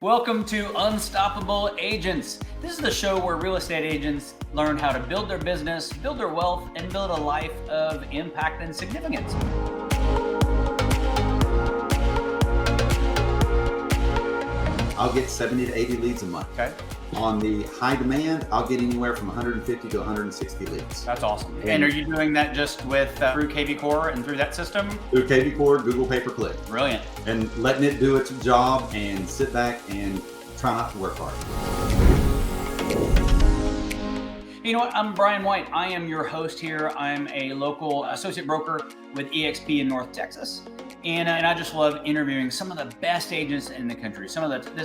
Welcome to Unstoppable Agents. This is the show where real estate agents learn how to build their business, build their wealth, and build a life of impact and significance. I'll get 70 to 80 leads a month. Okay. On the high demand, I'll get anywhere from 150 to 160 leads. That's awesome. And are you doing that just with through KV Core and through that system? Through KV Core, Google Pay-Per-Click. Brilliant. And letting it do its job and sit back and try not to work hard. You know what? I'm Brian White. I am your host here. I'm a local associate broker with EXP in North Texas. And I just love interviewing some of the best agents in the country. This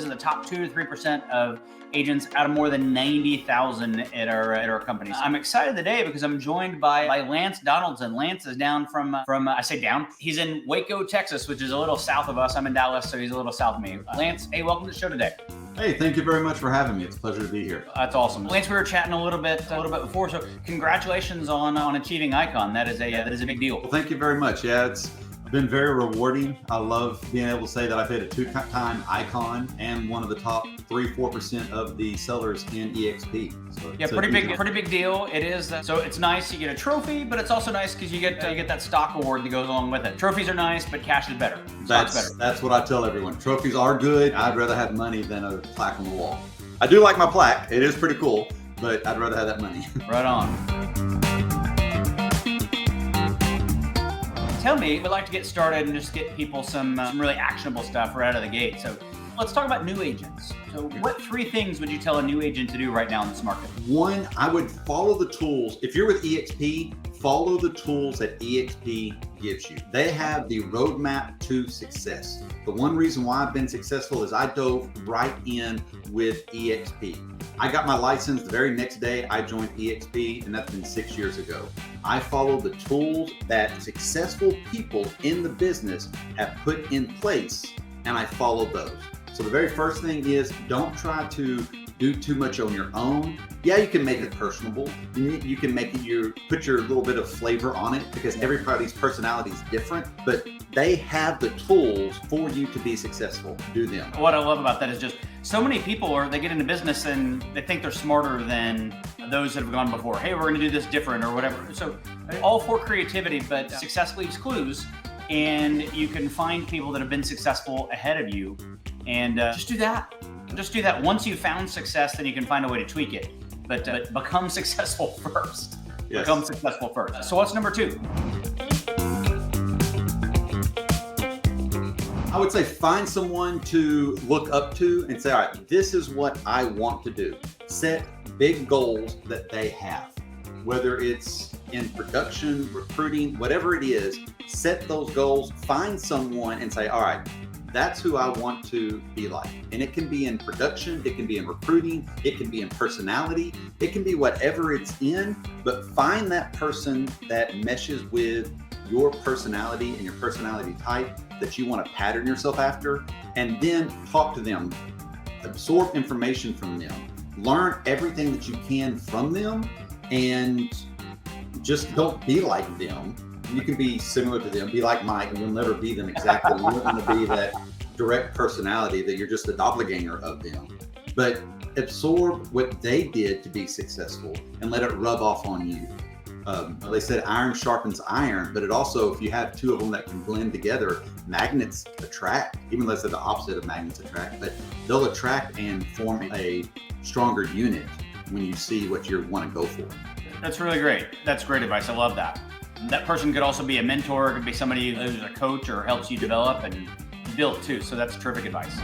is the top 2 to 3% of agents out of more than 90,000 at our company. I'm excited today because I'm joined by Lance Donaldson. Lance is down from I say down. He's in Waco, Texas, which is a little south of us. I'm in Dallas, so he's a little south of me. Lance, hey, welcome to the show today. Hey, thank you very much for having me. It's a pleasure to be here. That's awesome. Lance, we were chatting a little bit before, so congratulations on achieving Icon. That is a big deal. Well, thank you very much. Yeah, it's been very rewarding. I love being able to say that I've hit a 2-time Icon and one of the top 3-4% of the sellers in EXP. So yeah, pretty big deal. It is. So it's nice you get a trophy, but it's also nice because you get that stock award that goes along with it. Trophies are nice, but cash is better. That's what I tell everyone. Trophies are good. I'd rather have money than a plaque on the wall. I do like my plaque. It is pretty cool, but I'd rather have that money. Right on. Tell me, we'd like to get started and just get people some really actionable stuff right out of the gate. So let's talk about new agents. So what 3 things would you tell a new agent to do right now in this market? 1, I would follow the tools. If you're with EXP, follow the tools that EXP gives you. They have the roadmap to success. The one reason why I've been successful is I dove right in with EXP. I got my license the very next day I joined EXP, and that's been 6 years ago. I follow the tools that successful people in the business have put in place, and I follow those. So the very first thing is, don't try to do too much on your own. Yeah, you can make it personable. You can make it put your little bit of flavor on it, because everybody's personality is different, but they have the tools for you to be successful. Do them. What I love about that is just so many people they get into business and they think they're smarter than those that have gone before. Hey, we're going to do this different or whatever. So all for creativity, but success leaves clues, and you can find people that have been successful ahead of you, and just do that. Just do that. Once you've found success, then you can find a way to tweak it. But become successful first. Yes. Become successful first. So what's number 2? I would say find someone to look up to and say, all right, this is what I want to do. Set big goals that they have. Whether it's in production, recruiting, whatever it is, set those goals, find someone and say, all right, that's who I want to be like. And it can be in production, it can be in recruiting, it can be in personality, it can be whatever it's in, but find that person that meshes with your personality and your personality type that you want to pattern yourself after, and then talk to them, absorb information from them, learn everything that you can from them, and just don't be like them. You can be similar to them, be like Mike, and you'll never be them exactly. You're going to be that direct personality that you're just a doppelganger of them. But absorb what they did to be successful and let it rub off on you. They said iron sharpens iron, but it also, if you have 2 of them that can blend together, magnets attract, even though they said the opposite of magnets attract, but they'll attract and form a stronger unit when you see what you want to go for. That's really great. That's great advice. I love that. That person could also be a mentor, could be somebody who's a coach or helps you develop and build too. So that's terrific advice.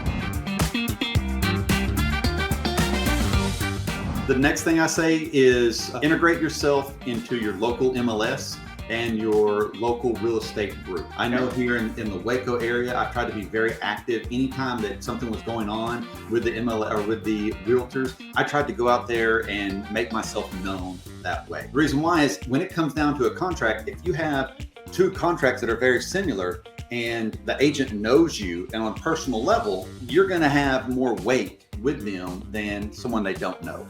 The next thing I say is integrate yourself into your local MLS and your local real estate group. I know here in the Waco area, I've tried to be very active. Anytime that something was going on with the MLS or with the Realtors, I tried to go out there and make myself known that way. The reason why is when it comes down to a contract, if you have 2 contracts that are very similar and the agent knows you and on a personal level, you're going to have more weight with them than someone they don't know.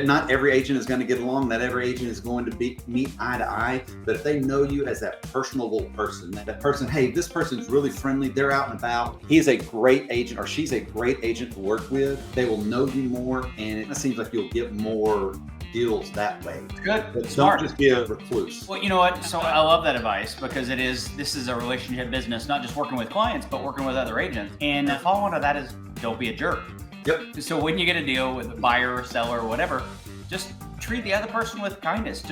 Not every agent is going to get along. Not every agent is going to meet eye to eye. But if they know you as that personable person, that person, hey, this person's really friendly. They're out and about. He's a great agent or she's a great agent to work with. They will know you more, and it seems like you'll get more deals that way. Good. But Smart. don't just be a recluse. Well, you know what? So I love that advice because this is a relationship business, not just working with clients, but working with other agents. And the follow-on to that is don't be a jerk. Yep. So when you get a deal with a buyer or seller or whatever, just treat the other person with kindness.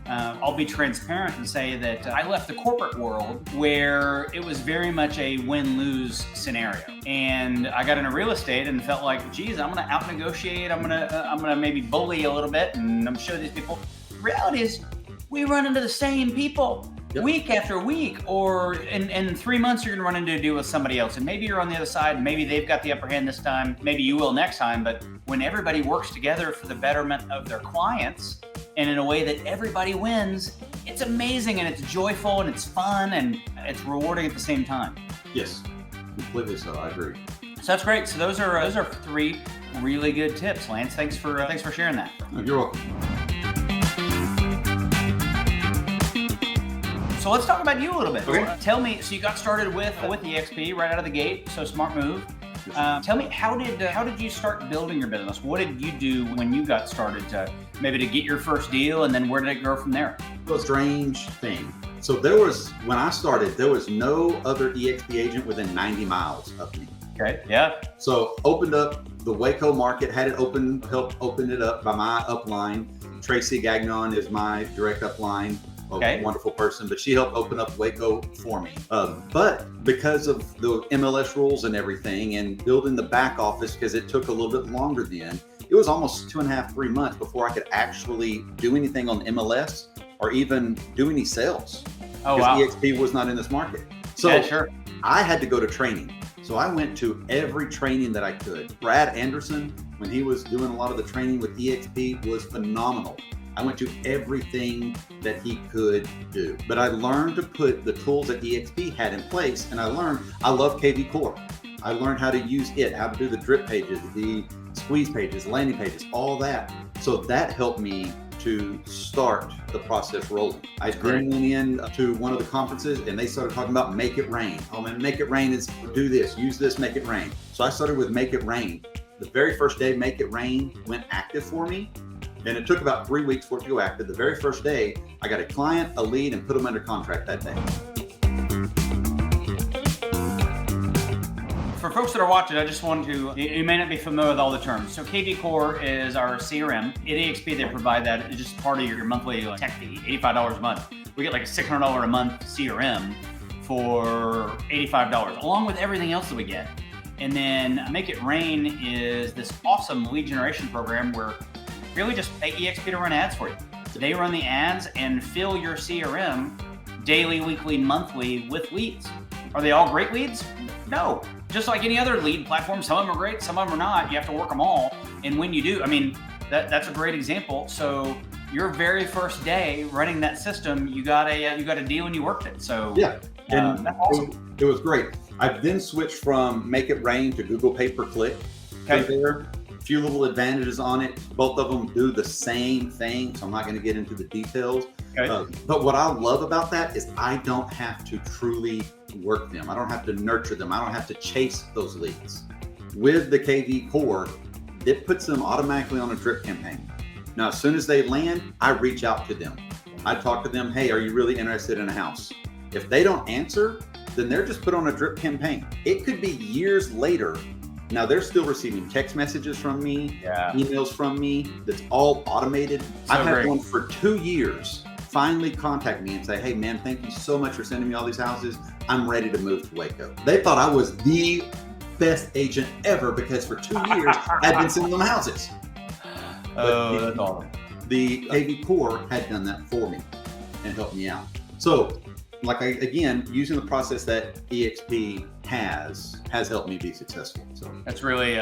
I'll be transparent and say that I left the corporate world where it was very much a win-lose scenario. And I got into real estate and felt like, geez, I'm going to out-negotiate. I'm going to maybe bully a little bit and I'm show these people. The reality is we run into the same people. Yep. Week after week, or in 3 months, you're going to run into a deal with somebody else. And maybe you're on the other side. And maybe they've got the upper hand this time. Maybe you will next time. But when everybody works together for the betterment of their clients and in a way that everybody wins, it's amazing and it's joyful and it's fun and it's rewarding at the same time. Yes, completely so. I agree. So that's great. So those are 3 really good tips, Lance. Thanks for sharing that. Oh, you're welcome. So let's talk about you a little bit. Okay. Tell me, so you got started with EXP right out of the gate, so smart move. Tell me, how did you start building your business? What did you do when you got started to get your first deal, and then where did it grow from there? It was a strange thing. So when I started, there was no other EXP agent within 90 miles of me. Okay, yeah. So opened up the Waco market, helped open it up by my upline. Tracy Gagnon is my direct upline. A wonderful person, but she helped open up Waco for me. But because of the MLS rules and everything and building the back office, because it took a little bit longer then, it was almost 2.5, 3 months before I could actually do anything on MLS or even do any sales. Oh, wow. Because EXP was not in this market. So yeah, sure. I had to go to training. So I went to every training that I could. Brad Anderson, when he was doing a lot of the training with EXP, was phenomenal. I went to everything that he could do, but I learned to put the tools that EXP had in place. And I love KV Core. I learned how to use it, how to do the drip pages, the squeeze pages, landing pages, all that. So that helped me to start the process rolling. I then went in to one of the conferences and they started talking about Make It Rain. Oh man, Make It Rain is do this, use this, make it rain. So I started with Make It Rain. The very first day Make It Rain went active for me. And it took about 3 weeks for it to go active. The very first day, I got a client, a lead, and put them under contract that day. For folks that are watching, I just want to, you may not be familiar with all the terms. So KV Core is our CRM. At EXP, they provide that. It's just part of your monthly tech fee, $85 a month. We get like a $600 a month CRM for $85, along with everything else that we get. And then Make It Rain is this awesome lead generation program where really just pay EXP to run ads for you. They run the ads and fill your CRM daily, weekly, monthly with leads. Are they all great leads? No. Just like any other lead platform, some of them are great, some of them are not. You have to work them all. And when you do, I mean, that's a great example. So your very first day running that system, you got a deal and you worked it. So yeah, and that's awesome. It was great. I then switched from Make It Rain to Google Pay-Per-Click. There. Few little advantages on it. Both of them do the same thing, so I'm not going to get into the details. But what I love about that is I don't have to truly work them. I don't have to nurture them. I don't have to chase those leads. With the KV Core, it puts them automatically on a drip campaign. Now, as soon as they land, I reach out to them. I talk to them, hey, are you really interested in a house? If they don't answer, then they're just put on a drip campaign. It could be years later. Now they're still receiving text messages from me, emails from me, that's all automated. I've had one for 2 years finally contact me and say, hey man, thank you so much for sending me all these houses. I'm ready to move to Waco. They thought I was the best agent ever because for 2 years I'd been sending them houses. Oh, that's awesome. The KV Core had done that for me and helped me out. So again, using the process that EXP has helped me be successful. So that's really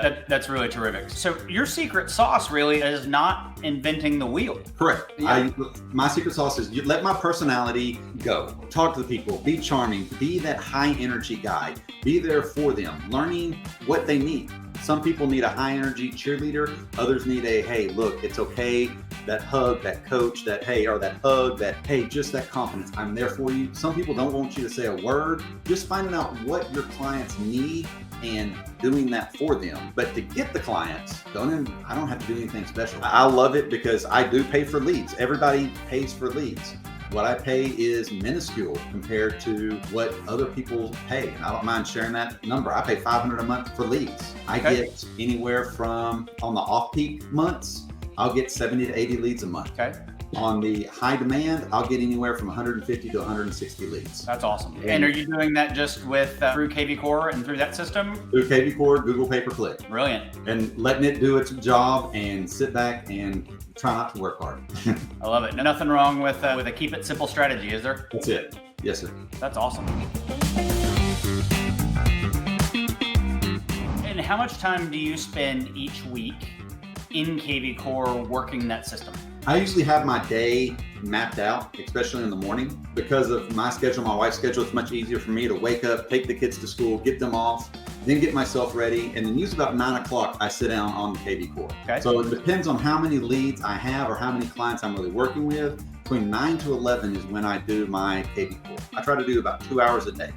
terrific. So your secret sauce really is not inventing the wheel. Correct. Yeah. My secret sauce is you let my personality go. Talk to the people, be charming, be that high energy guy, be there for them, learning what they need. Some people need a high energy cheerleader. Others need a, hey, look, it's okay. That hug, that coach, that hey, or that hug, that hey, just that confidence. I'm there for you. Some people don't want you to say a word. Just finding out what your clients need and doing that for them. But to get the clients, I don't have to do anything special. I love it because I do pay for leads. Everybody pays for leads. What I pay is minuscule compared to what other people pay. And I don't mind sharing that number. I pay $500 a month for leads. I get anywhere from, on the off-peak months, I'll get 70 to 80 leads a month. Okay. On the high demand, I'll get anywhere from 150 to 160 leads. That's awesome. And are you doing that just with through KV Core and through that system? Through KV Core, Google Pay-Per-Click. Brilliant. And letting it do its job and sit back and try not to work hard. I love it. Nothing wrong with a keep it simple strategy, is there? That's it. Yes, sir. That's awesome. And how much time do you spend each week in KV Core working that system? I usually have my day mapped out, especially in the morning. Because of my schedule, my wife's schedule, it's much easier for me to wake up, take the kids to school, get them off, then get myself ready, and then usually about 9 o'clock, I sit down on the KV Core. Okay. So it depends on how many leads I have or how many clients I'm really working with. Between 9 to 11 is when I do my KV Core. I try to do about 2 hours a day.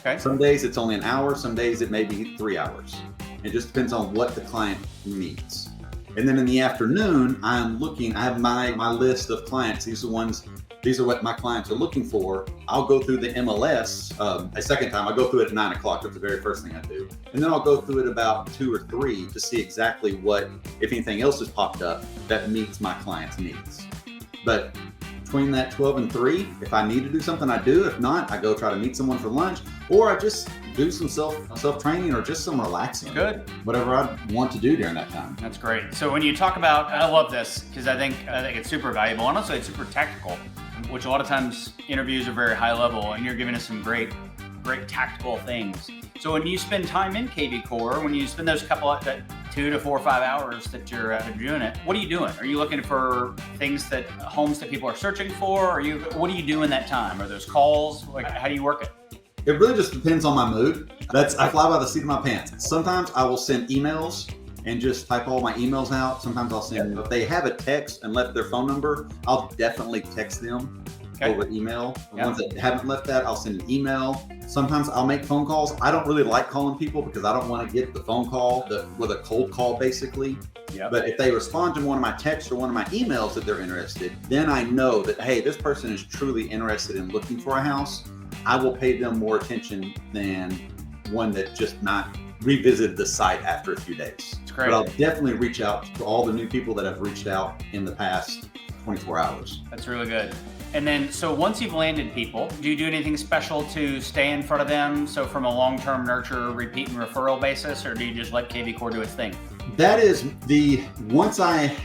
Okay. Some days it's only an hour, some days it may be 3 hours. It just depends on what the client needs. And then in the afternoon, I have my list of clients. These are what my clients are looking for. I'll go through the MLS a second time. I'll go through it at 9 o'clock. That's the very first thing I do. And then I'll go through it about 2 or 3 to see exactly what, if anything else has popped up that meets my client's needs. But between that 12 and 3, if I need to do something, I do. If not, I go try to meet someone for lunch, or I just do some self-training or just some relaxing. Good. Whatever I want to do during that time. That's great. So when you talk about, I love this because I think it's super valuable. Honestly, it's super tactical, which a lot of times interviews are very high level, and you're giving us some great tactical things. So when you spend time in KV Core, when you spend those couple of 2 to 4 or 5 hours that you're doing it, what are you doing? Are you looking for homes that people are searching for? What do you do in that time? Are those calls? Like, how do you work it? It really just depends on my mood. I fly by the seat of my pants. Sometimes I will send emails and just type all my emails out. Sometimes I'll send, if they have a text and left their phone number, I'll definitely text them over email. The ones that haven't left that, I'll send an email. Sometimes I'll make phone calls. I don't really like calling people because I don't want to get the phone call with a cold call, basically. Yep. But if they respond to one of my texts or one of my emails that they're interested, then I know that, hey, this person is truly interested in looking for a house. I will pay them more attention than one that just not revisited the site after a few days. That's great. But I'll definitely reach out to all the new people that have reached out in the past 24 hours. That's really good. And then, so once you've landed people, do you do anything special to stay in front of them? So from a long-term nurture, repeat and referral basis, or do you just let KV Core do its thing? That is once I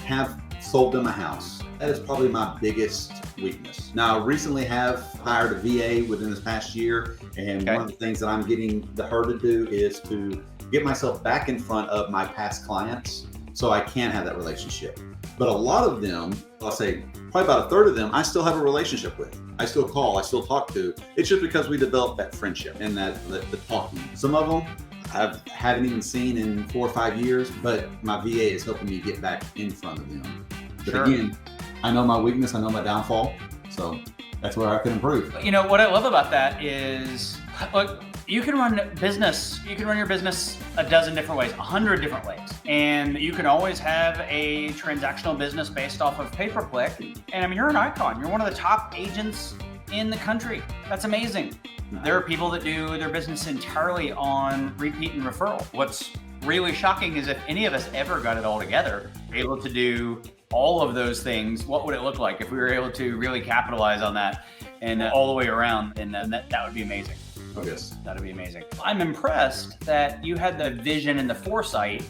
have sold them a house, that is probably my biggest weakness. Now, I recently have hired a VA within this past year, and one of the things that I'm getting her to do is to get myself back in front of my past clients so I can have that relationship. But a lot of them, I'll say probably about a third of them, I still have a relationship with. I still call, I still talk to. It's just because we developed that friendship and the talking. Some of them I haven't even seen in 4 or 5 years, but my VA is helping me get back in front of them. But again, I know my weakness, I know my downfall, so that's where I can improve. You know, what I love about that is, look, you can run your business a dozen different ways, 100 different ways. And you can always have a transactional business based off of pay-per-click. And I mean, you're an icon. You're one of the top agents in the country. That's amazing. There are people that do their business entirely on repeat and referral. What's really shocking is if any of us ever got it all together, able to do all of those things, what would it look like if we were able to really capitalize on that and all the way around? And that would be amazing. Oh, yes. That'd be amazing. I'm impressed that you had the vision and the foresight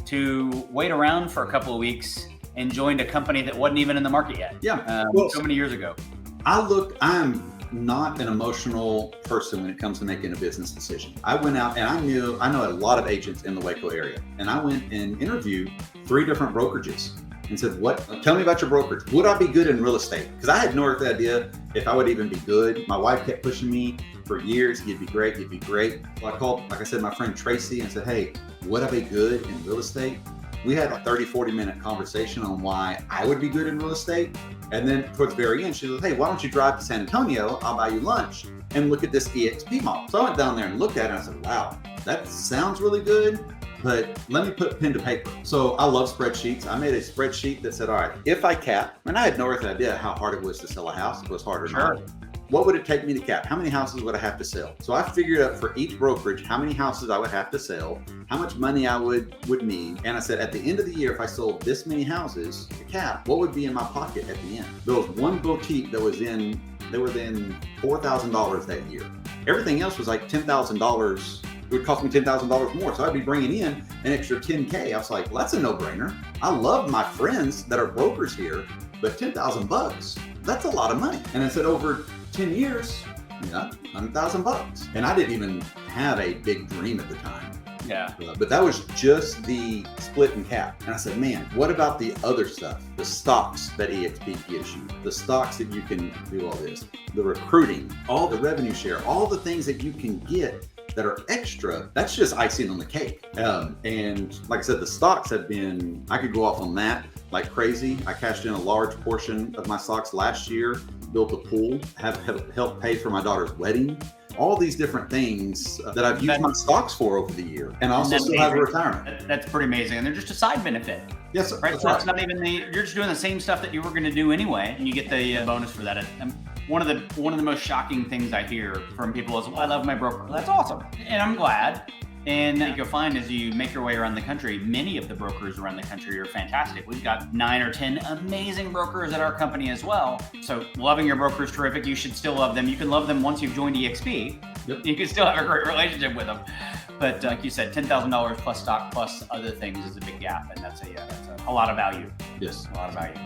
to wait around for a couple of weeks and joined a company that wasn't even in the market yet. Yeah. So many years ago. I'm not an emotional person when it comes to making a business decision. I went out and I know a lot of agents in the Waco area, and I went and interviewed 3 different brokerages and said, tell me about your brokerage. Would I be good in real estate? Because I had no idea if I would even be good. My wife kept pushing me for years. You'd be great. You'd be great. So I called, like I said, my friend Tracy and said, hey, would I be good in real estate? We had a 30-40 minute conversation on why I would be good in real estate. And then towards the very end, she said, hey, why don't you drive to San Antonio? I'll buy you lunch and look at this EXP model. So I went down there and looked at it and I said, wow, that sounds really good, but let me put pen to paper. So I love spreadsheets. I made a spreadsheet that said, all right, if I cap, and I had no earthly idea how hard it was to sell a house. It was hard or not. What would it take me to cap? How many houses would I have to sell? So I figured out for each brokerage how many houses I would have to sell, how much money I would need. And I said, at the end of the year, if I sold this many houses to cap, what would be in my pocket at the end? There was one boutique that was in, they were in $4,000 that year. Everything else was like $10,000. It would cost me $10,000 more. So I'd be bringing in an extra 10K. I was like, well, that's a no-brainer. I love my friends that are brokers here, but 10,000 bucks, that's a lot of money. And I said, over 10 years, yeah, $100,000. And I didn't even have a big dream at the time. Yeah. But that was just the split and cap. And I said, man, what about the other stuff? The stocks that EXP gives you, the stocks that you can do all this, the recruiting, all the revenue share, all the things that you can get that are extra, that's just icing on the cake. And like I said, the stocks have been, I could go off on that like crazy. I cashed in a large portion of my stocks last year, built a pool, have helped pay for my daughter's wedding. All these different things that I've used my stocks for over the year, and also still have a retirement. That's pretty amazing, and they're just a side benefit. Yes, sir. Right. So that's not even you're just doing the same stuff that you were going to do anyway, and you get the bonus for that. And one of the most shocking things I hear from people is, well, I love my broker. Well, that's awesome, and I'm glad. And what you'll find as you make your way around the country, many of the brokers around the country are fantastic. We've got 9 or 10 amazing brokers at our company as well. So loving your broker is terrific. You should still love them. You can love them once you've joined EXP. Yep. You can still have a great relationship with them. But like you said, $10,000 plus stock plus other things is a big gap. And that's a lot of value. Yes. A lot of value.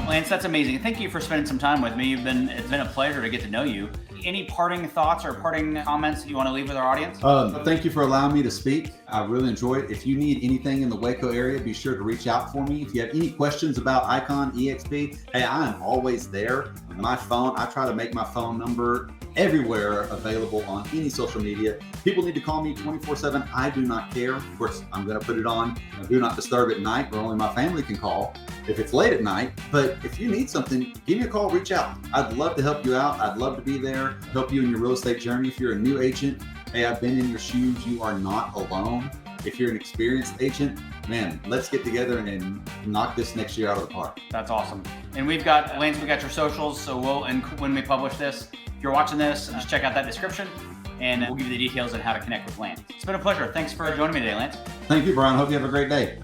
Lance, that's amazing. Thank you for spending some time with me. It's been a pleasure to get to know you. Any parting thoughts or parting comments that you want to leave with our audience? Thank you for allowing me to speak. I really enjoyed it. If you need anything in the Waco area, be sure to reach out for me. If you have any questions about Icon, EXP, hey, I am always there. My phone, I try to make my phone number everywhere available on any social media. People need to call me 24/7. I do not care. Of course, I'm going to put it on do not disturb at night, where only my family can call if it's late at night. But if you need something, give me a call, reach out. I'd love to help you out. I'd love to be there, help you in your real estate journey. If you're a new agent, hey, I've been in your shoes. You are not alone. If you're an experienced agent, man, let's get together and knock this next year out of the park. That's awesome. And we've got, Lance, we got your socials. So when we publish this, if you're watching this, just check out that description and we'll give you the details on how to connect with Lance. It's been a pleasure. Thanks for joining me today, Lance. Thank you, Brian. Hope you have a great day.